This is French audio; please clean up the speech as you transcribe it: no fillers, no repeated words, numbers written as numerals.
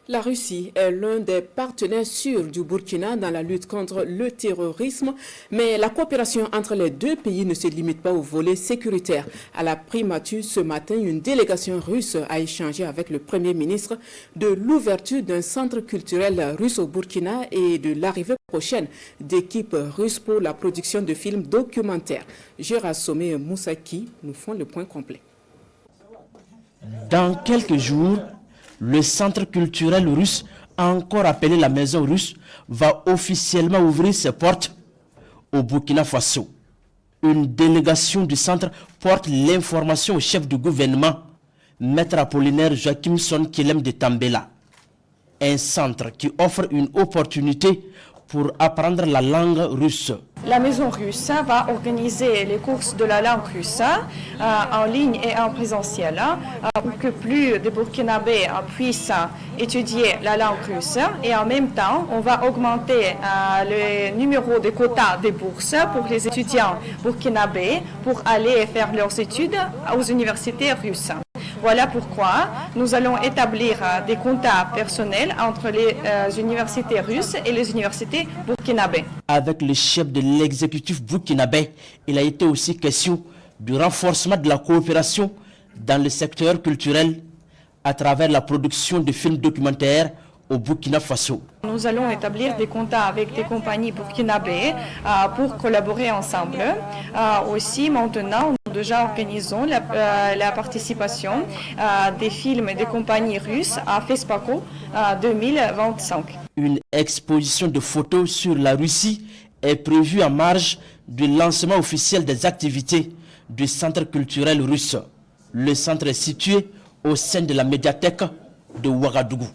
La Russie est l'un des partenaires sûrs du Burkina dans la lutte contre le terrorisme, mais la coopération entre les deux pays ne se limite pas au volet sécuritaire. À la primature, ce matin, une délégation russe a échangé avec le Premier ministre de l'ouverture d'un centre culturel russe au Burkina et de l'arrivée prochaine d'équipes russes pour la production de films documentaires. Gérard Sommet et Moussaki nous font le point complet. Dans quelques jours, le centre culturel russe, encore appelé la Maison russe, va officiellement ouvrir ses portes au Burkina Faso. Une délégation du centre porte l'information au chef du gouvernement, Maître Apollinaire Joachim Son Kilem de Tambela. Un centre qui offre une opportunité pour apprendre la langue russe. La Maison russe va organiser les courses de la langue russe en ligne et en présentiel pour que plus de Burkinabés puissent étudier la langue russe. Et en même temps, on va augmenter le numéro de quotas des bourses pour les étudiants burkinabés pour aller faire leurs études aux universités russes. Voilà pourquoi nous allons établir des contacts personnels entre les universités russes et les universités burkinabées. Avec le chef de l'exécutif burkinabé, il a été aussi question du renforcement de la coopération dans le secteur culturel à travers la production de films documentaires au Burkina Faso. Nous allons établir des contacts avec des compagnies burkinabées pour collaborer ensemble. Aussi, maintenant, nous déjà organisons la participation des films et des compagnies russes à FESPACO 2025. Une exposition de photos sur la Russie est prévue en marge du lancement officiel des activités du Centre culturel russe. Le centre est situé au sein de la médiathèque de Ouagadougou.